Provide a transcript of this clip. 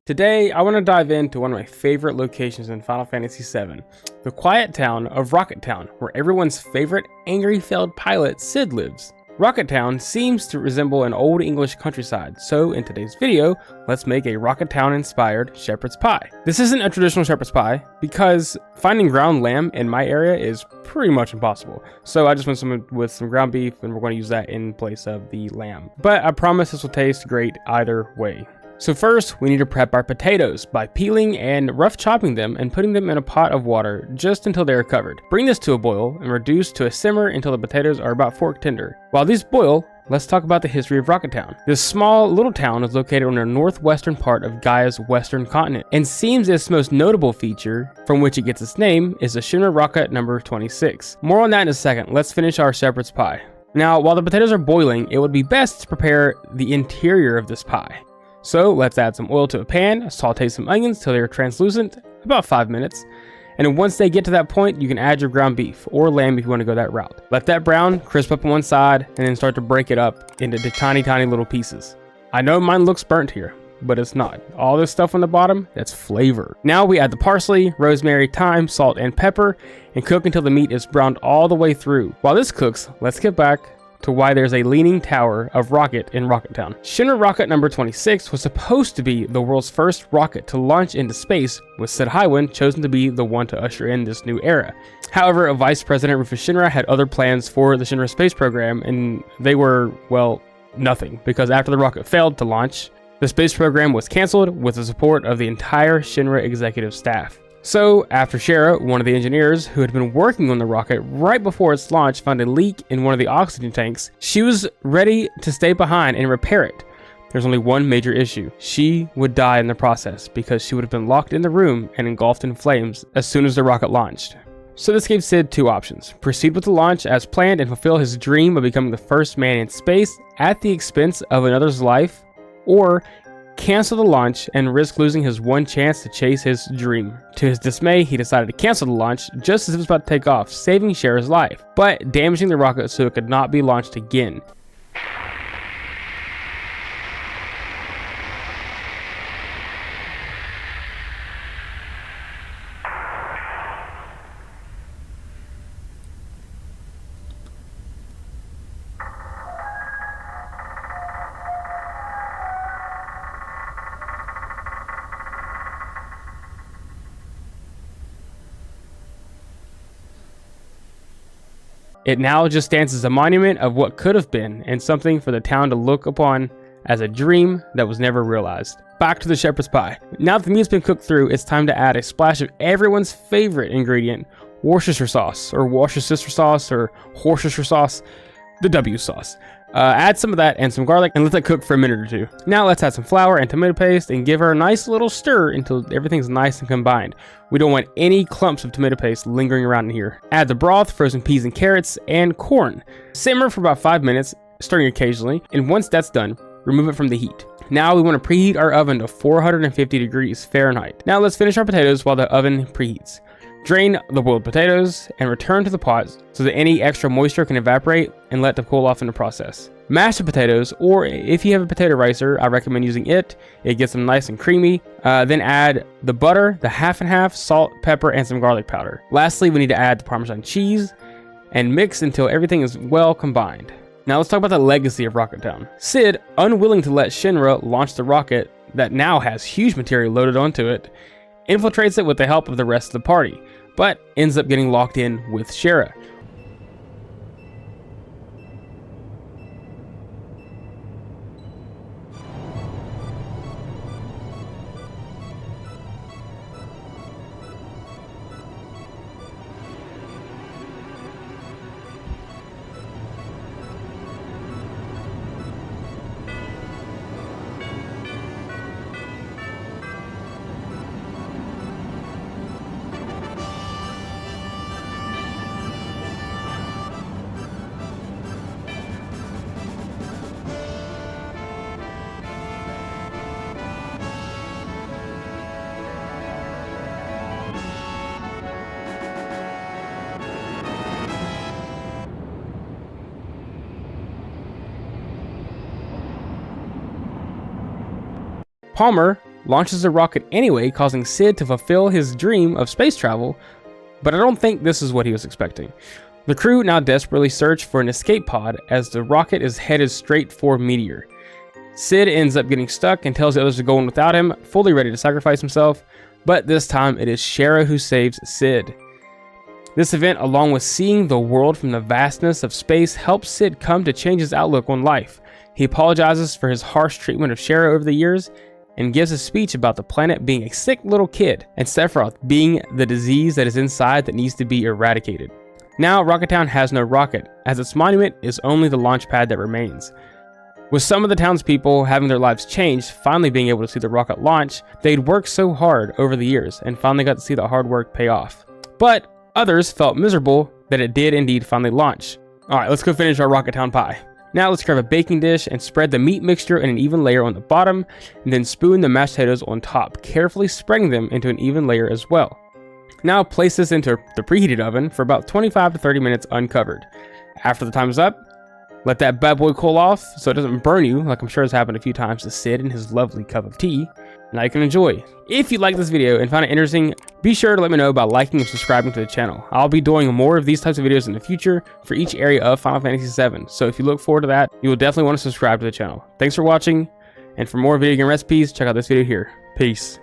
Today, I want to dive into one of my favorite locations in Final Fantasy VII, the quiet town of Rocket Town, where everyone's favorite angry failed pilot Cid lives. Rocket Town seems to resemble an old English countryside, so in today's video, let's make a Rocket Town inspired shepherd's pie. This isn't a traditional shepherd's pie because finding ground lamb in my area is pretty much impossible. So I just went with some ground beef and we're going to use that in place of the lamb. But I promise this will taste great either way. So first, we need to prep our potatoes by peeling and rough chopping them and putting them in a pot of water just until they are covered. Bring this to a boil and reduce to a simmer until the potatoes are about fork tender. While these boil, let's talk about the history of Rocket Town. This small little town is located on the northwestern part of Gaia's western continent, and seems its most notable feature, from which it gets its name, is the Shinra Rocket number 26. More on that in a second. Let's finish our shepherd's pie. Now, while the potatoes are boiling, it would be best to prepare the interior of this pie. So let's add some oil to a pan, saute some onions till they are translucent, about 5 minutes. And once they get to that point, you can add your ground beef or lamb if you want to go that route. Let that brown, crisp up on one side, and then start to break it up into the tiny little pieces. I know mine looks burnt here, but it's not. All this stuff on the bottom, that's flavor. Now we add the parsley, rosemary, thyme, salt, and pepper, and cook until the meat is browned all the way through. While this cooks, let's get back to why there's a leaning tower of rocket in Rocket Town. Shinra Rocket number 26 was supposed to be the world's first rocket to launch into space, with Cid Highwind chosen to be the one to usher in this new era. However, Vice President Rufus Shinra had other plans for the Shinra space program, and they were, well, nothing, because after the rocket failed to launch, the space program was cancelled with the support of the entire Shinra executive staff. So, after Shara, one of the engineers who had been working on the rocket right before its launch, found a leak in one of the oxygen tanks, she was ready to stay behind and repair it. There's only one major issue. She would die in the process because she would have been locked in the room and engulfed in flames as soon as the rocket launched. So this gave Cid two options: proceed with the launch as planned and fulfill his dream of becoming the first man in space at the expense of another's life, or cancel the launch and risk losing his one chance to chase his dream. To his dismay, he decided to cancel the launch just as it was about to take off, saving Shara's life, but damaging the rocket so it could not be launched again. It now just stands as a monument of what could have been, and something for the town to look upon as a dream that was never realized. Back to the shepherd's pie. Now that the meat's been cooked through, it's time to add a splash of everyone's favorite ingredient, Worcestershire sauce, or Worcestershire sauce, or Worcestershire sauce, the W sauce. Add some of that and some garlic and let that cook for a minute or two. Now let's add some flour and tomato paste and give her a nice little stir until everything's nice and combined. We don't want any clumps of tomato paste lingering around in here. Add the broth, frozen peas and carrots, and corn. Simmer for about 5 minutes, stirring occasionally, and once that's done, remove it from the heat. Now we want to preheat our oven to 450 degrees Fahrenheit. Now let's finish our potatoes while the oven preheats. Drain the boiled potatoes and return to the pot so that any extra moisture can evaporate and let them cool off in the process. Mash the potatoes, or if you have a potato ricer, I recommend using it. It gets them nice and creamy. Then add the butter, the half and half, salt, pepper, and some garlic powder. Lastly, we need to add the Parmesan cheese and mix until everything is well combined. Now let's talk about the legacy of Rocket Town. Cid, unwilling to let Shinra launch the rocket that now has huge material loaded onto it, infiltrates it with the help of the rest of the party, but ends up getting locked in with Shara. Palmer launches a rocket anyway, causing Sid to fulfill his dream of space travel, but I don't think this is what he was expecting. The crew now desperately search for an escape pod as the rocket is headed straight for Meteor. Sid ends up getting stuck and tells the others to go in without him, fully ready to sacrifice himself, but this time it is Shara who saves Sid. This event, along with seeing the world from the vastness of space, helps Sid come to change his outlook on life. He apologizes for his harsh treatment of Shara over the years, and gives a speech about the planet being a sick little kid, and Sephiroth being the disease that is inside that needs to be eradicated. Now, Rocket Town has no rocket, as its monument is only the launch pad that remains. With some of the townspeople having their lives changed, finally being able to see the rocket launch, they'd worked so hard over the years, and finally got to see the hard work pay off. But others felt miserable that it did indeed finally launch. Alright, let's go finish our Rocket Town pie. Now let's grab a baking dish and spread the meat mixture in an even layer on the bottom, and then spoon the mashed potatoes on top, carefully spreading them into an even layer as well. Now place this into the preheated oven for about 25 to 30 minutes uncovered. After the time is up, let that bad boy cool off so it doesn't burn you, like I'm sure has happened a few times to Sid in his lovely cup of tea. Now you can enjoy. If you like this video and found it interesting, be sure to let me know by liking and subscribing to the channel. I'll be doing more of these types of videos in the future for each area of Final Fantasy VII, so if you look forward to that, you will definitely want to subscribe to the channel. Thanks for watching, and for more video game recipes, check out this video here. Peace.